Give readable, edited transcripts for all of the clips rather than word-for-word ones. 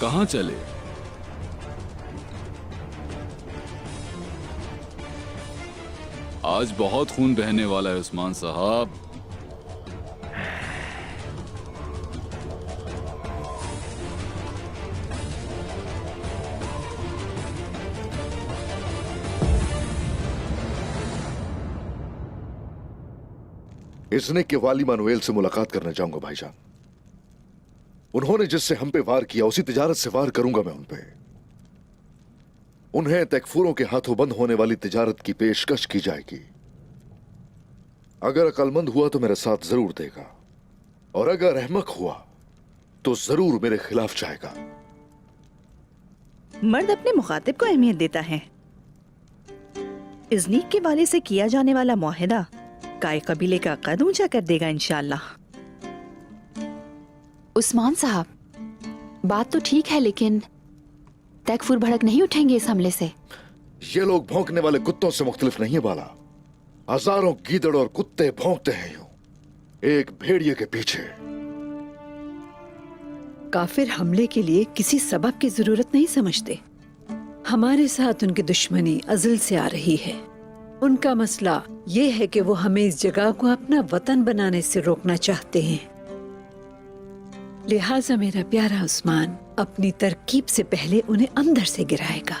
कहाँ चले? आज बहुत खून बहने वाला है उस्मान साहब। इज़्निक के वाली मानुएल से मुलाकात करने जाऊंगा भाईजान। उन्होंने जिससे हम पे वार किया उसी तिजारत से वार करूंगा मैं उन पे। उन्हें तकफूरों के हाथों बंद होने वाली तिजारत की पेशकश की जाएगी। अगर अक्लमंद हुआ तो मेरा साथ जरूर देगा, और अगर अहमक हुआ तो जरूर मेरे खिलाफ जाएगा। मर्द अपने मुखातिब को अहमियत देता है। इज़्निक के वाले से किया जाने वाला मुआहिदा काय कबीले का कद ऊंचा कर देगा इंशाअल्लाह। उस्मान साहब, बात तो ठीक है, लेकिन तकफूर भड़क नहीं उठेंगे इस हमले से? ये लोग भौंकने वाले कुत्तों से मुख्तलिफ नहीं है बाला। हजारों गीदड़ और कुत्ते भौंकते हैं यूं एक भेड़िए के पीछे। काफिर हमले के लिए किसी सबब की जरूरत नहीं समझते। हमारे साथ उनकी दुश्मनी अज़ल से आ रही है। उनका मसला ये है कि वो हमें इस जगह को अपना वतन बनाने से रोकना चाहते हैं। लिहाजा मेरा प्यारा उस्मान अपनी तरकीब से पहले उन्हें अंदर से गिराएगा।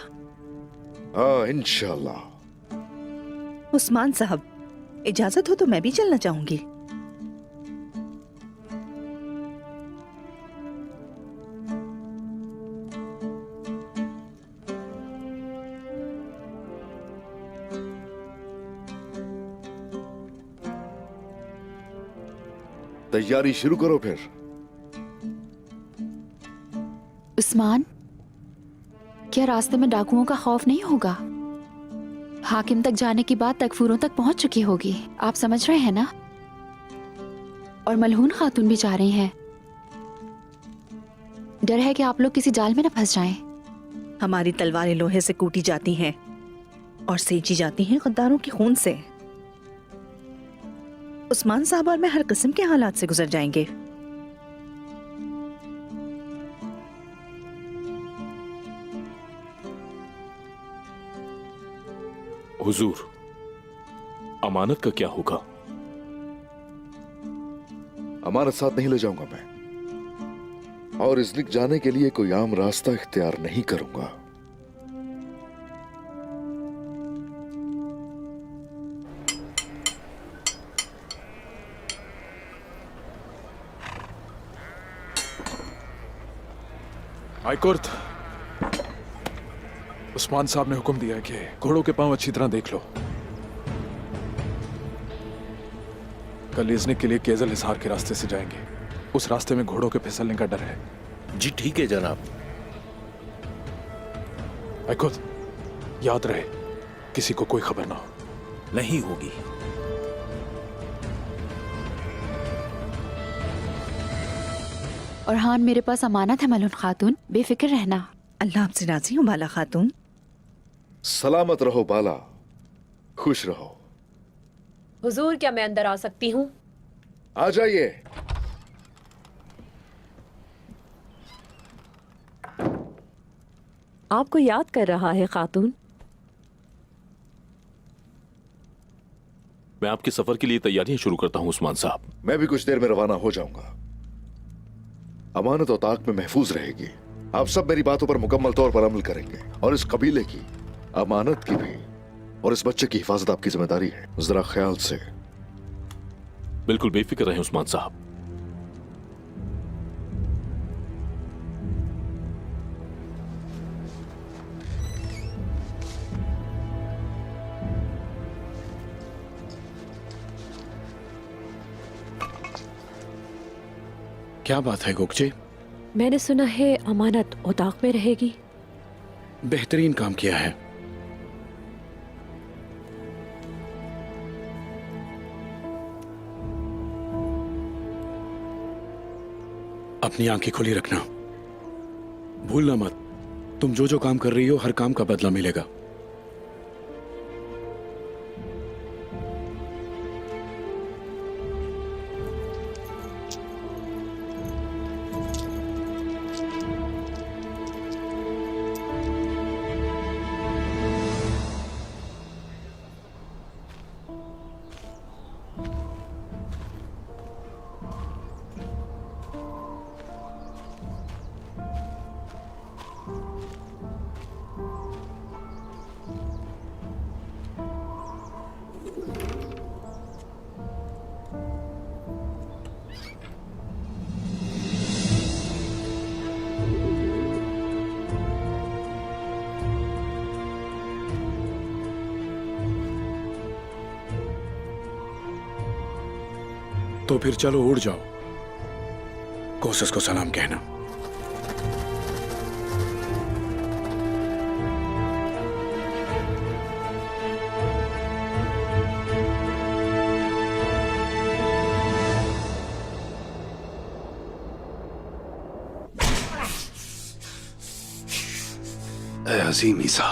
हाँ इंशाअल्लाह। उस्मान साहब, इजाजत हो तो मैं भी चलना चाहूंगी। तैयारी शुरू करो फिर। उस्मान, क्या रास्ते में डाकुओं का खौफ नहीं होगा? हाकिम तक जाने की बात तकफूरों तक पहुंच चुकी होगी, आप समझ रहे हैं ना? और मलहून खातून भी जा रही हैं। डर है कि आप लोग किसी जाल में न फंस जाएं। हमारी तलवारें लोहे से कूटी जाती हैं और सींची जाती हैं गद्दारों के खून से। उस्मान साहब और मैं हर किस्म के हालात से गुजर जाएंगे। हुजूर, अमानत का क्या होगा? अमानत साथ नहीं ले जाऊंगा मैं, और इज़्निक जाने के लिए कोई आम रास्ता इख्तियार नहीं करूंगा। आइकुर्त, उस्मान साहब ने हुक्म दिया है कि घोड़ों के पांव अच्छी तरह देख लो। कल इज़्निक के लिए केजल हिसार के रास्ते से जाएंगे। उस रास्ते में घोड़ों के फिसलने का डर है। जी ठीक है जनाब। आइकुर्त, याद रहे किसी को कोई खबर ना हो। नहीं होगी। और हाँ, मेरे पास अमानत है मलून खातून, बेफिक्र रहना। अल्लाह आपसे राजी हूँ बाला खातून। सलामत रहो बाला, खुश रहो। हुजूर, क्या मैं अंदर आ सकती हूँ? आ जाइए। आपको याद कर रहा है खातून। मैं आपके सफर के लिए तैयारियां शुरू करता हूं उस्मान साहब। मैं भी कुछ देर में रवाना हो जाऊंगा। अमानत और ताक में महफूज रहेगी। आप सब मेरी बातों पर मुकम्मल तौर पर अमल करेंगे, और इस कबीले की अमानत की भी और इस बच्चे की हिफाजत आपकी जिम्मेदारी है। जरा ख्याल से। बिल्कुल बेफिक्र रहें उस्मान साहब। क्या बात है गोगचे? मैंने सुना है अमानत उताक में रहेगी। बेहतरीन काम किया है। अपनी आंखें खुली रखना, भूलना मत, तुम जो जो काम कर रही हो हर काम का बदला मिलेगा। तो फिर चलो उड़ जाओ, कोसस को सलाम कहना। अजीम ईसा,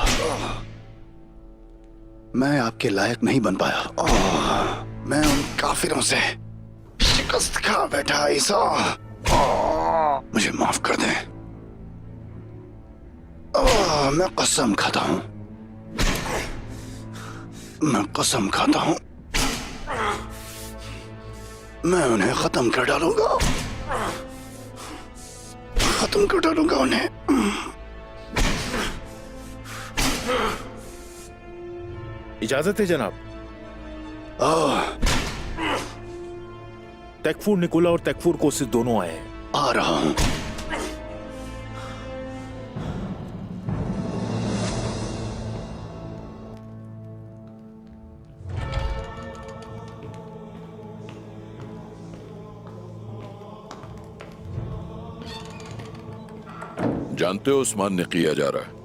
मैं आपके लायक नहीं बन पाया। मैं उन काफिरों से शिकस्त खा बैठा ईसा। मुझे माफ कर दें। मैं कसम खाता हूं, मैं कसम खाता हूं, मैं उन्हें खत्म कर डालूंगा, खत्म कर डालूंगा उन्हें। इजाजत है जनाब। तकफूर निकोला और तकफूर कोसिस दोनों आए हैं। आ रहा हूं। जानते हो उस्मान ने किया जा रहा है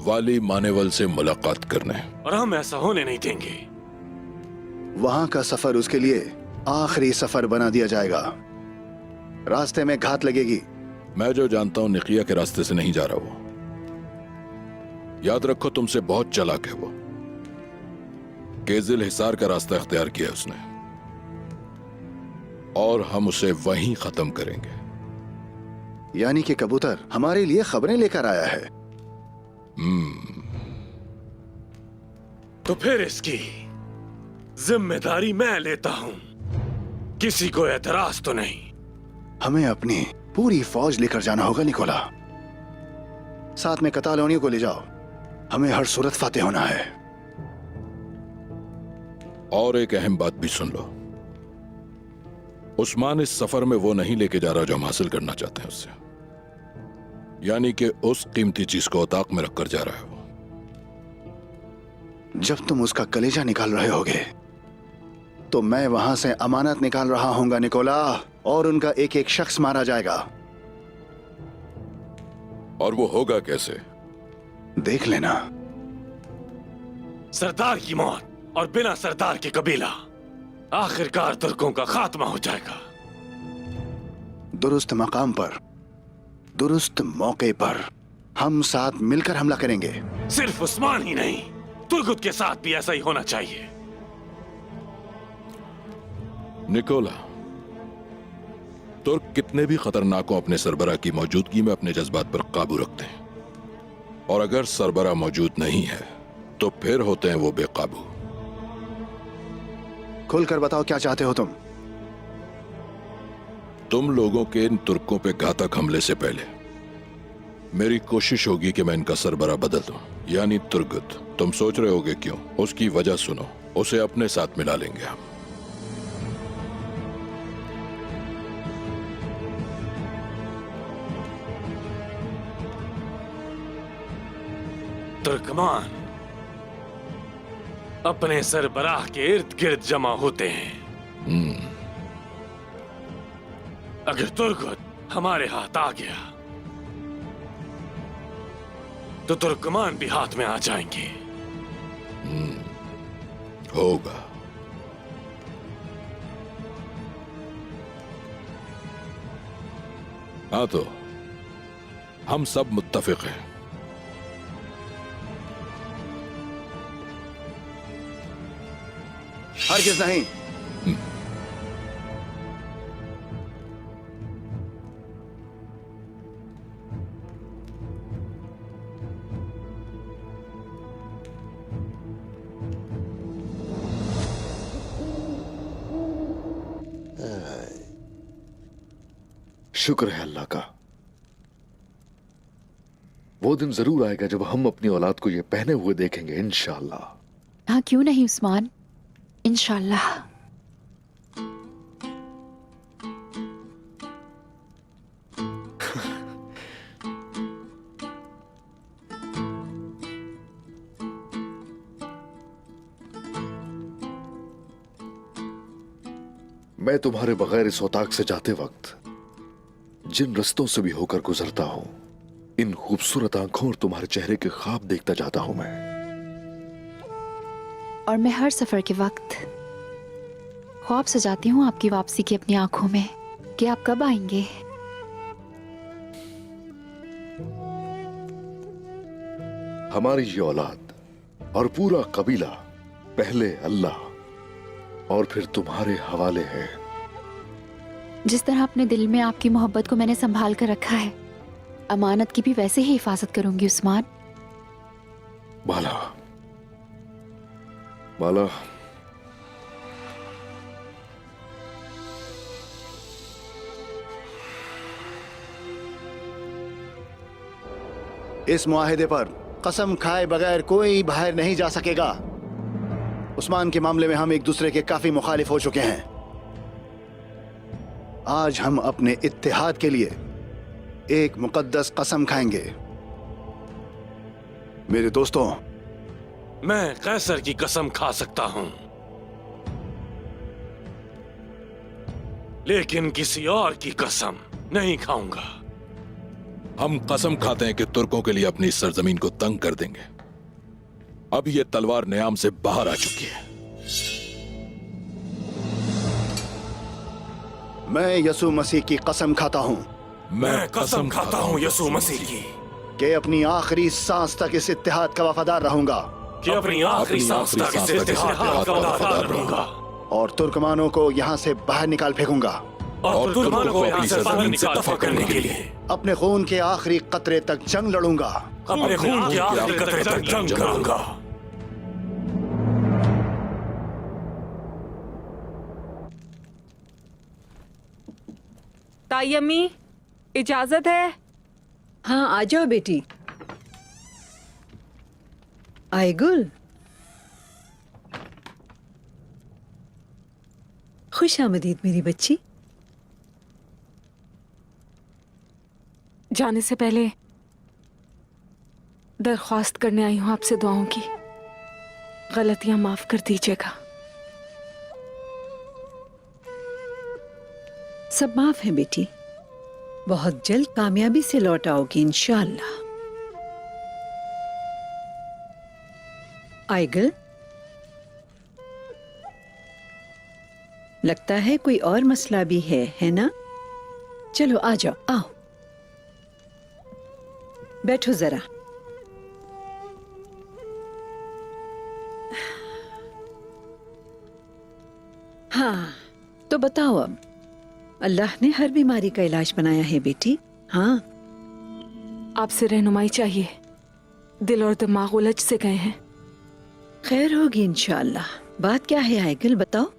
वाली मानेवल से मुलाकात करने, और हम ऐसा होने नहीं देंगे। वहां का सफर उसके लिए आखिरी सफर बना दिया जाएगा। रास्ते में घात लगेगी। मैं जो जानता हूं निकिया के रास्ते से नहीं जा रहा वो। याद रखो तुमसे बहुत चालाक है वो। केजिल हिसार का रास्ता इख्तियार किया उसने, और हम उसे वहीं खत्म करेंगे। यानी कि कबूतर हमारे लिए खबरें लेकर आया है। तो फिर इसकी जिम्मेदारी मैं लेता हूं। किसी को एतराज तो नहीं। हमें अपनी पूरी फौज लेकर जाना होगा निकोला। साथ में कतालोनियों को ले जाओ। हमें हर सूरत फाते होना है। और एक अहम बात भी सुन लो, उस्मान इस सफर में वो नहीं लेके जा रहा जो हम हासिल करना चाहते हैं उससे। यानी कि उस कीमती चीज को औताक में रखकर जा रहा है वो। जब तुम उसका कलेजा निकाल रहे होगे तो मैं वहां से अमानत निकाल रहा हूंगा निकोला, और उनका एक एक शख्स मारा जाएगा। और वो होगा कैसे? देख लेना। सरदार की मौत और बिना सरदार के कबीला, आखिरकार तुर्कों का खात्मा हो जाएगा। दुरुस्त मकाम पर, दुरुस्त मौके पर हम साथ मिलकर हमला करेंगे। सिर्फ उस्मान ही नहीं, तुर्गुत के साथ भी ऐसा ही होना चाहिए। निकोला, तुर्क कितने भी खतरनाक हो अपने सरबरा की मौजूदगी में अपने जज्बात पर काबू रखते हैं, और अगर सरबरा मौजूद नहीं है तो फिर होते हैं वो बेकाबू। खुलकर बताओ क्या चाहते हो तुम? तुम लोगों के इन तुर्कों पे घातक हमले से पहले मेरी कोशिश होगी कि मैं इनका सरबरा बदल दूं, यानी तुर्गुत। तुम सोच रहे होगे क्यों? उसकी वजह सुनो, उसे अपने साथ मिला लेंगे हम। तुर्कमान अपने सरबराह के इर्द गिर्द जमा होते हैं। अगर तुर्गुत हमारे हाथ आ गया तो तुर्कमान भी हाथ में आ जाएंगे। होगा। हाँ, तो हम सब मुत्तफिक हैं। हरगिज़ नहीं। शुक्र है अल्लाह का। वो दिन जरूर आएगा जब हम अपनी औलाद को ये पहने हुए देखेंगे, इंशाअल्लाह। हाँ, क्यों नहीं उस्मान, इंशाल्लाह। मैं तुम्हारे बगैर इस औताक से जाते वक्त जिन रस्तों से भी होकर गुजरता हूं, इन खूबसूरत आंखों और तुम्हारे चेहरे के ख्वाब देखता जाता हूं मैं। और मैं हर सफर के वक्त ख्वाब सजाती हूँ आपकी वापसी की अपनी आंखों में कि आप कब आएंगे। हमारी ये औलाद और पूरा कबीला पहले अल्लाह और फिर तुम्हारे हवाले है। जिस तरह अपने दिल में आपकी मोहब्बत को मैंने संभाल कर रखा है, अमानत की भी वैसे ही हिफाजत करूंगी उस्मान। बाला, बाला, इस मुआहिदे पर कसम खाए बगैर कोई बाहर नहीं जा सकेगा। उस्मान के मामले में हम एक दूसरे के काफी मुखालिफ हो चुके हैं। आज हम अपने इत्तेहाद के लिए एक मुकद्दस कसम खाएंगे। मेरे दोस्तों, मैं कैसर की कसम खा सकता हूं, लेकिन किसी और की कसम नहीं खाऊंगा। हम कसम खाते हैं कि तुर्कों के लिए अपनी सरजमीन को तंग कर देंगे। अब ये तलवार न्याम से बाहर आ चुकी है। मैं यसू मसीह की कसम खाता हूं, मैं कसम खाता हूं यसू मसीह की कि अपनी आखिरी सांस तक इस इत्तेहाद का वफादार रहूंगा, कि अपनी आखिरी सांस तक इस इत्तेहाद का वफादार रहूंगा और तुर्कमानों को यहाँ से बाहर निकाल फेंकूंगा, और तुर्कमानों को यहाँ से बाहर निकाल दफा करने के लिए अपने खून के आखिरी कतरे तक जंग लड़ूंगा, अपने खून के आखिरी कतरे तक जंग करूंगा। ताई अम्मी, इजाजत है? हाँ, आ जाओ बेटी। आए गुल, खुश आमदीद मेरी बच्ची। जाने से पहले दरख्वास्त करने आई हूं आपसे दुआओं की। गलतियां माफ कर दीजिएगा। सब माफ है बेटी। बहुत जल्द कामयाबी से लौट आओगी इंशाअल्लाह। आइगल, लगता है कोई और मसला भी है ना? चलो आ जाओ, आओ बैठो जरा। हाँ, तो बताओ अब, अल्लाह ने हर बीमारी का इलाज बनाया है बेटी। हाँ, आपसे रहनुमाई चाहिए। दिल और दिमाग उलझ से गए हैं। खैर होगी इंशाअल्लाह। बात क्या है आइगल, बताओ।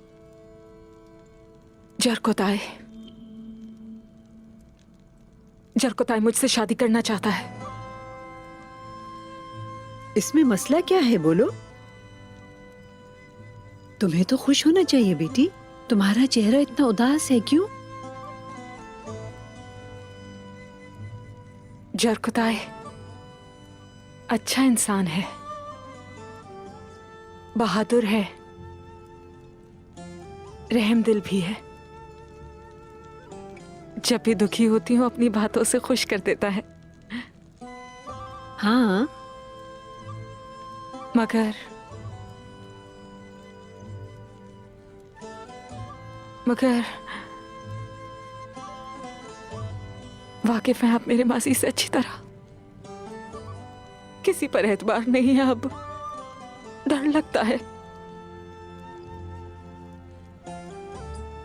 जरकोताय मुझसे शादी करना चाहता है। इसमें मसला क्या है, बोलो। तुम्हें तो खुश होना चाहिए बेटी। तुम्हारा चेहरा इतना उदास है, क्यों? जरकोताय अच्छा इंसान है, बहादुर है, रहम दिल भी है। जब भी दुखी होती हूँ अपनी बातों से खुश कर देता है। हाँ, मगर वाकिफ हैं आप मेरे मासी से अच्छी तरह। किसी पर एतबार नहीं है अब। डर लगता है।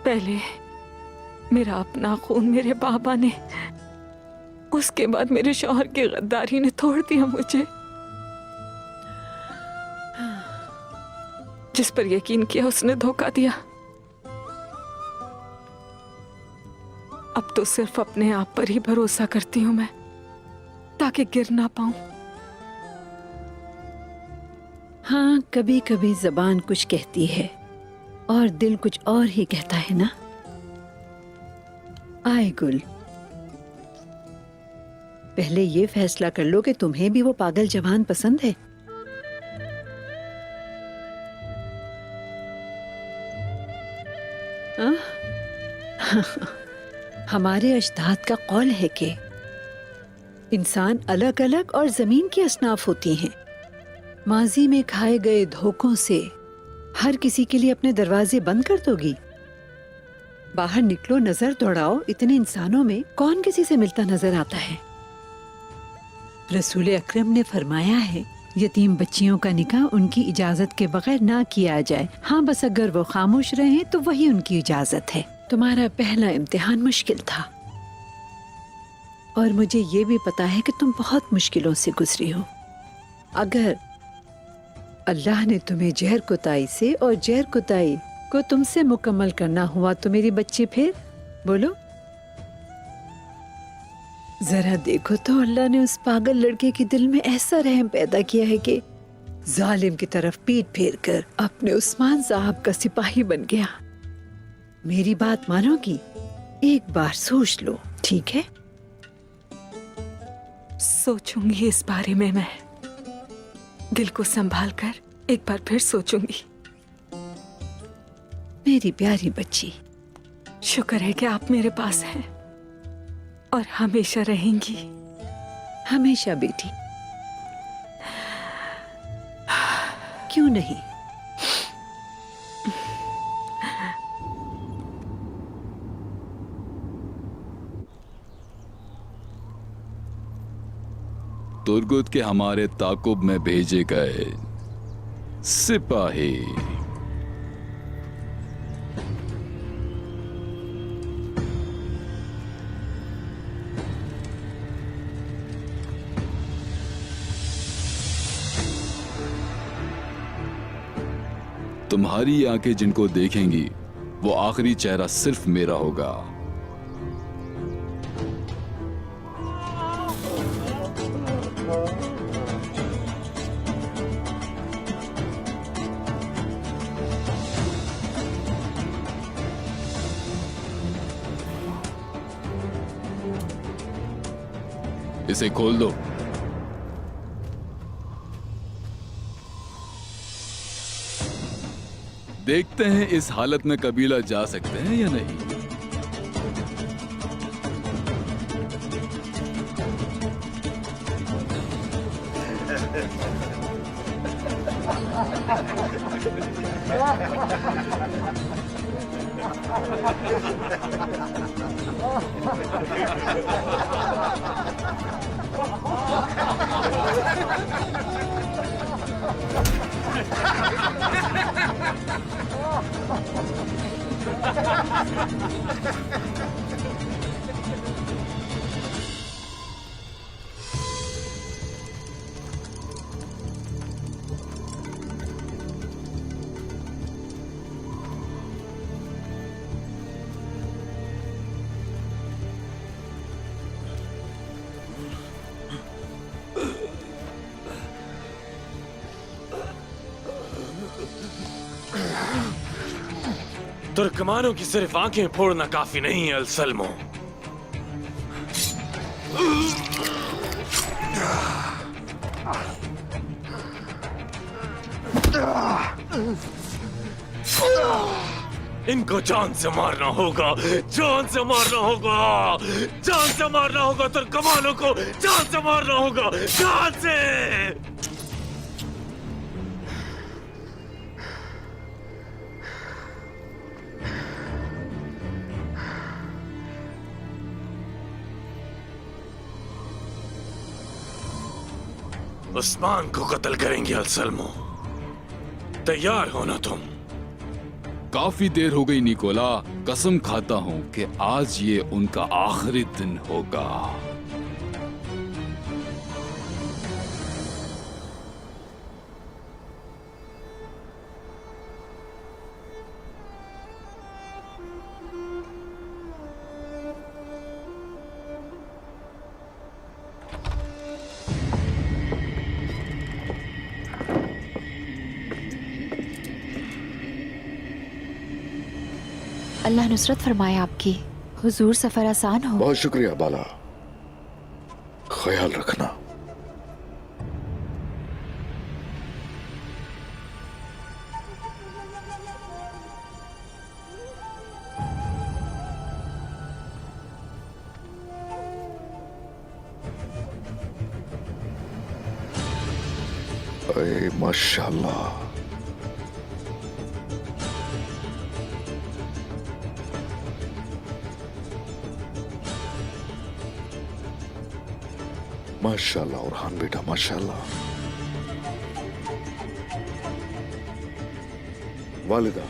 पहले मेरा अपना खून मेरे बाबा ने, उसके बाद मेरे शौहर की गद्दारी ने तोड़ दिया मुझे। जिस पर यकीन किया उसने धोखा दिया। अब तो सिर्फ अपने आप पर ही भरोसा करती हूं मैं, ताकि गिर ना पाऊं। हाँ, कभी कभी जबान कुछ कहती है और दिल कुछ और ही कहता है ना। आए गुल, पहले ये फैसला कर लो कि तुम्हें भी वो पागल जवान पसंद है। हमारे अजदाद का कौल है कि इंसान अलग अलग और जमीन की असनाफ होती हैं। माजी में खाए गए धोखों से हर किसी के लिए अपने दरवाजे बंद कर दोगी? बाहर निकलो, नजर दौड़ाओ, इतने इंसानों में कौन किसी से मिलता नजर आता है? रसूल अकरम ने फरमाया है, यतीम बच्चियों का निकाह उनकी इजाजत के बगैर ना किया जाए। हाँ, बस अगर वो खामोश रहे तो वही उनकी इजाजत है। तुम्हारा पहला इम्तिहान मुश्किल था और मुझे ये भी पता है कि तुम बहुत मुश्किलों से गुजरी हो। अगर अल्लाह ने तुम्हें जहर कुताई से और जहर कुताई को तुमसे मुकम्मल करना हुआ तो मेरी बच्ची फिर बोलो। जरा देखो तो, अल्लाह ने उस पागल लड़के के दिल में ऐसा रहम पैदा किया है कि जालिम की तरफ पीठ फेर कर अपने उस्मान साहब का सिपाही बन गया। मेरी बात मानोगी? एक बार सोच लो, ठीक है? सोचूंगी इस बारे में। मैं दिल को संभाल कर एक बार फिर सोचूंगी। मेरी प्यारी बच्ची, शुक्र है कि आप मेरे पास हैं और हमेशा रहेंगी। हमेशा बेटी, क्यों नहीं? तुर्गुत के हमारे ताकुब में भेजे गए सिपाही तुम्हारी आंखें जिनको देखेंगी वो आखिरी चेहरा सिर्फ मेरा होगा। इसे खोल दो। देखते हैं इस हालत में कबीला जा सकते हैं या नहीं। तुर्कमानों की सिर्फ आंखें फोड़ना काफी नहीं है अलसल्मो। इनको जान से मारना होगा, जान से मारना होगा, जान से मारना होगा। तुर्कमानों को जान से मारना होगा, जान से। उस्मान को कत्ल करेंगे अलसल्मो, तैयार होना तुम। काफी देर हो गई निकोला, कसम खाता हूं कि आज ये उनका आखिरी दिन होगा। अल्लाह नुसरत फरमाए आपकी। हुजूर, सफर आसान हो। बहुत शुक्रिया बाला, ख्याल रखना। अरे माशाल्लाह। माशाल्लाह उरहान बेटा, माशाल्लाह। वालिदा,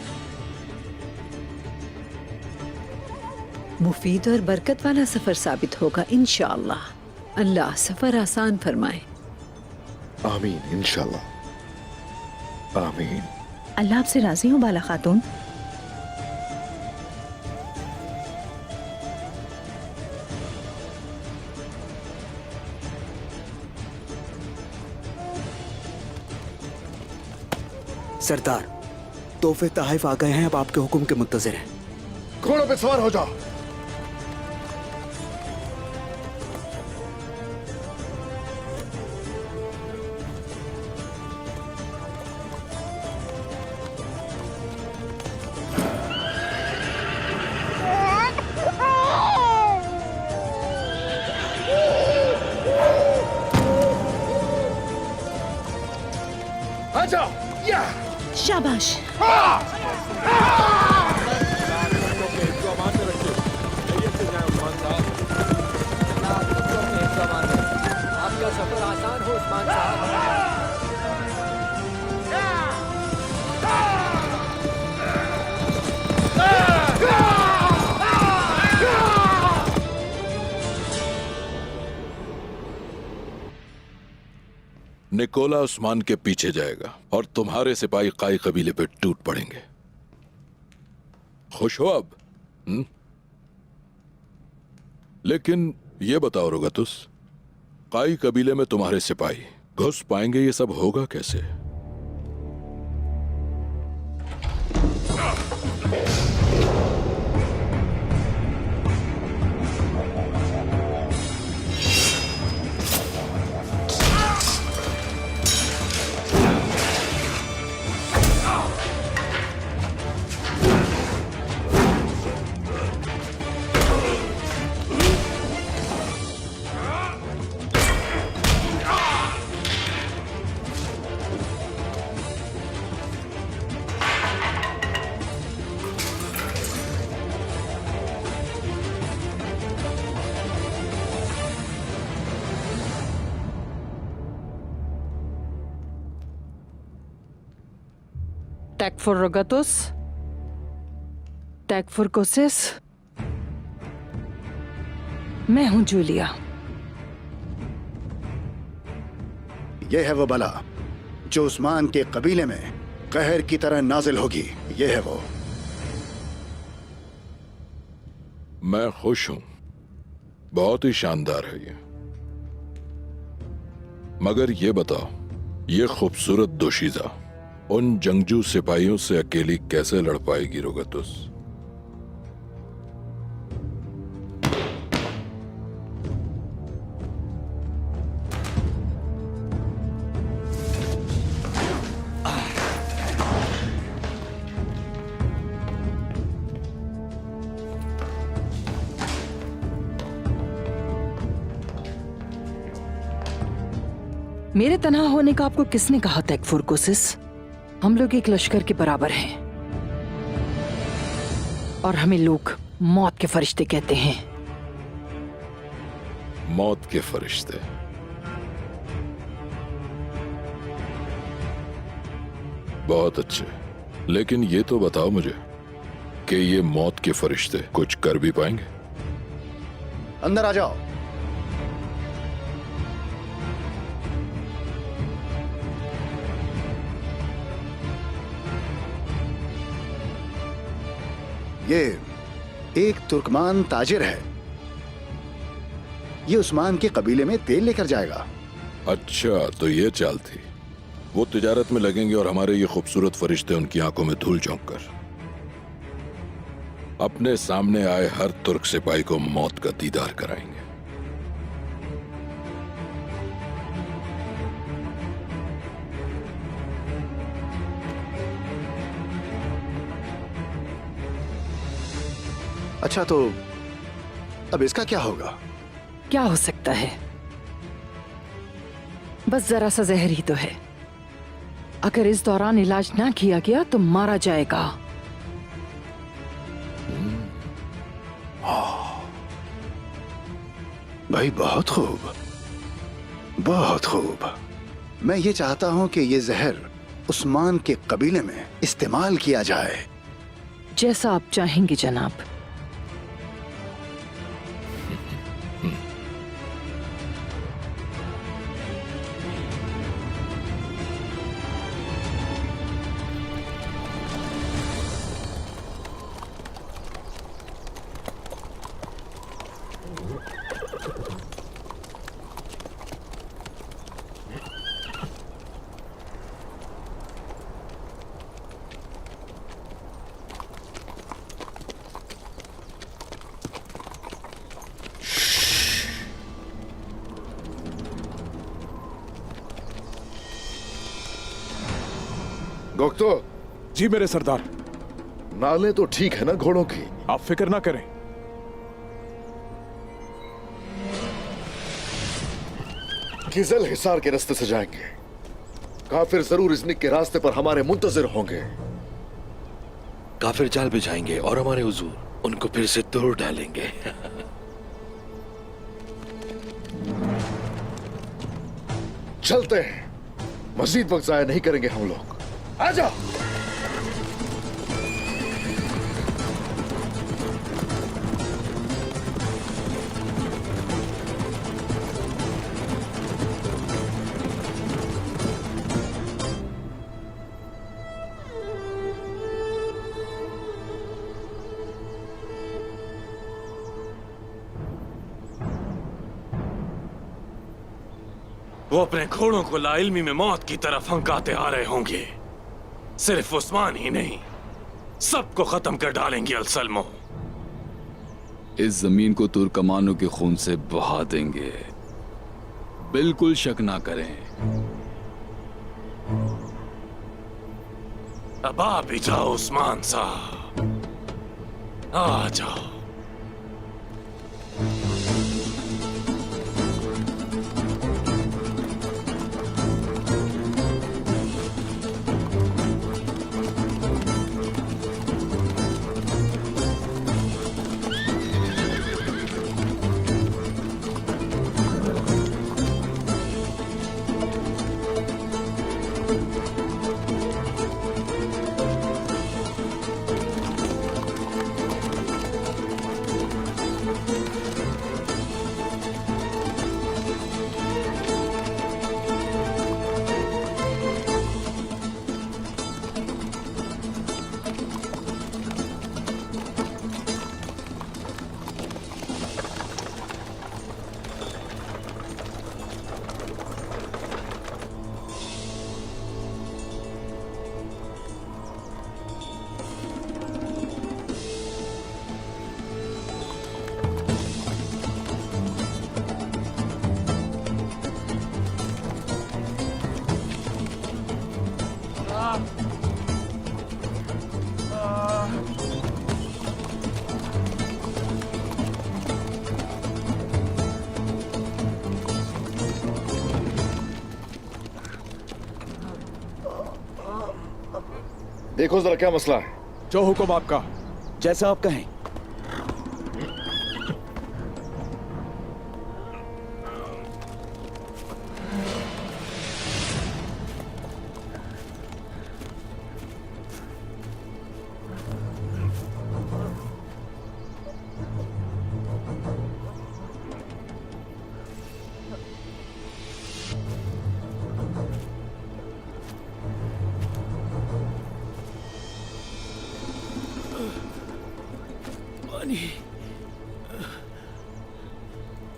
मुफीद और बरकत वाला सफर साबित होगा इंशाअल्लाह। अल्लाह सफर आसान फरमाए। आमीन इंशाल्लाह, आमीन। अल्लाह आपसे राजी हो बाला खातून। सरदार, तोहफे तहफ आ गए हैं, अब आपके हुक्म के मुंतजिर हैं। घोड़ों पे सवार हो जाओ। शाबाश। आपका सफर आसान हो उस्मान साहब। निकोला उस्मान के पीछे जाएगा और तुम्हारे सिपाही काई कबीले पे टूट पड़ेंगे। खुश हो अब? लेकिन ये बताओ रोगतुस, काई कबीले में तुम्हारे सिपाही घुस पाएंगे? ये सब होगा कैसे? टैकफुर रोगतुस, टैकफुर कोसिस, मैं हूं जूलिया। ये है वो बला जो उस्मान के कबीले में कहर की तरह नाजिल होगी। ये है वो। मैं खुश हूं, बहुत ही शानदार है ये। मगर ये बताओ, ये खूबसूरत दोशीजा उन जंगजू सिपाहियों से अकेली कैसे लड़ पाएगी रोगतुस? मेरे तनहा होने का आपको किसने कहा टैकफुर कोसिस? हम लोग एक लश्कर के बराबर हैं और हमें लोग मौत के फरिश्ते कहते हैं। मौत के फरिश्ते? बहुत अच्छे, लेकिन ये तो बताओ मुझे कि ये मौत के फरिश्ते कुछ कर भी पाएंगे? अंदर आ जाओ। ये एक तुर्कमान ताजिर है। ये उस्मान के कबीले में तेल लेकर जाएगा। अच्छा, तो ये चाल थी। वो तिजारत में लगेंगे और हमारे ये खूबसूरत फरिश्ते उनकी आंखों में धूल झोंक कर अपने सामने आए हर तुर्क सिपाही को मौत का दीदार कराएंगे। अच्छा, तो अब इसका क्या होगा? क्या हो सकता है? बस जरा सा जहर ही तो है। अगर इस दौरान इलाज ना किया गया तो मारा जाएगा। भाई बहुत खूब, बहुत खूब। मैं ये चाहता हूं कि ये जहर उस्मान के कबीले में इस्तेमाल किया जाए। जैसा आप चाहेंगे जनाब। गोक्तो, जी मेरे सरदार। नाले तो ठीक है ना घोड़ों की? आप फिक्र ना करें। किजल हिसार के रास्ते से जाएंगे। काफिर जरूर इज़्निक के रास्ते पर हमारे मुंतजिर होंगे। काफिर जाल बिछाएंगे और हमारे हुजूर उनको फिर से तोड़ डालेंगे। चलते हैं, मजीद वक्त जाया नहीं करेंगे हम लोग। आजा। वो अपने घोड़ों को लाइल्मी में मौत की तरफ हंकाते आ रहे होंगे। सिर्फ उस्मान ही नहीं, सबको खत्म कर डालेंगे अलसलमो। इस जमीन को तुर्कमानों के खून से बहा देंगे, बिल्कुल शक ना करें। अब आप भी जाओ उस्मान साहब, आ जाओ। देखो जरा क्या मसला है। जो हुक्म आपका। जैसा आप कहें।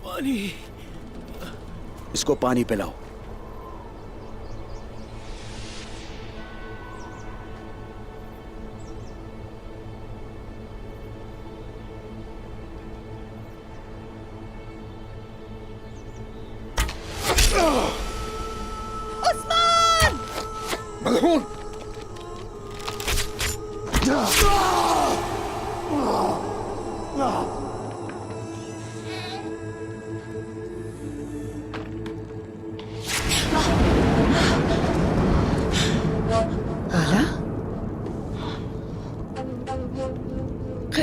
पानी। इसको पानी पिलाओ। उस्मान! मलहून!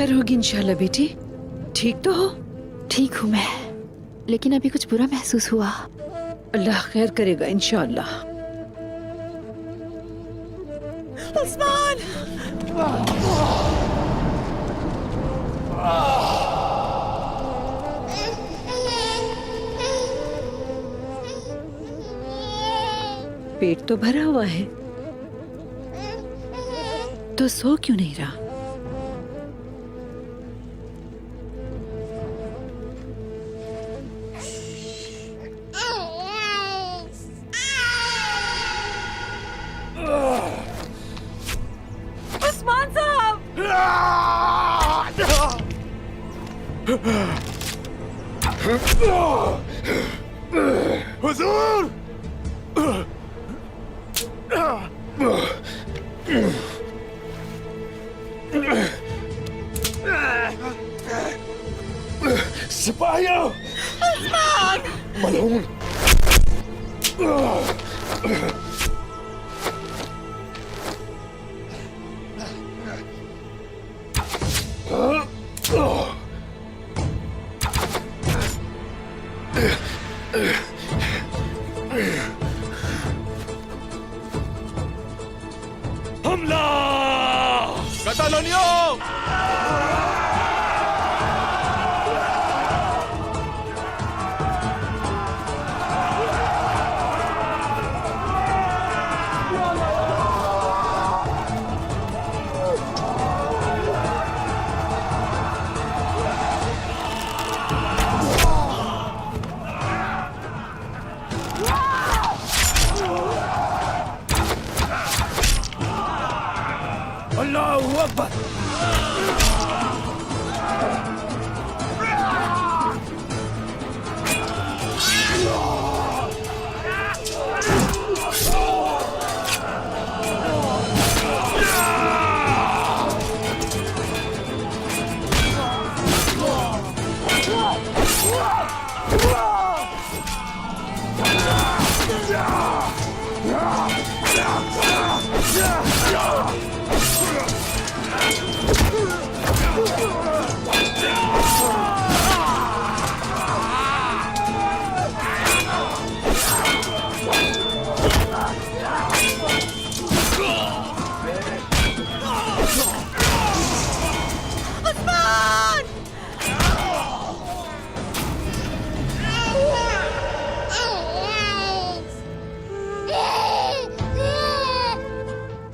खैर होगी इंशाल्लाह बेटी। ठीक तो हो? ठीक हूँ मैं, लेकिन अभी कुछ बुरा महसूस हुआ। अल्लाह खैर करेगा इंशाल्लाह। पेट तो भरा हुआ है, तो सो क्यों नहीं रहा? उस्मान साहब! हुजूर! सिपाहियों! मलून! हमला! कतालोनियो! अल्लाहू अकबर!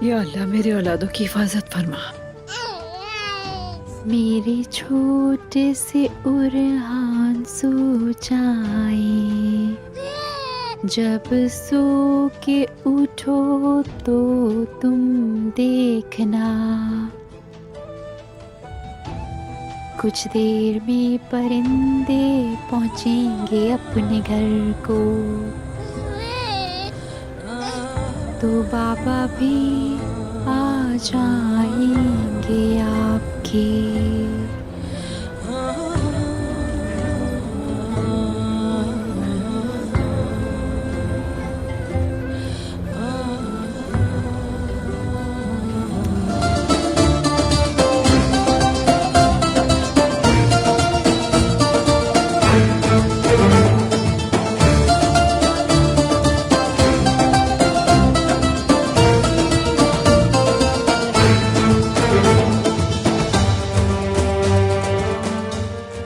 या अल्लाह मेरे औलादों की हिफाजत फरमा। मेरे छोटे से उरहान सो जाए, जब सो के उठो तो तुम देखना, कुछ देर में परिंदे पहुंचेंगे अपने घर को, तो बाबा भी आ जाएंगे आपके।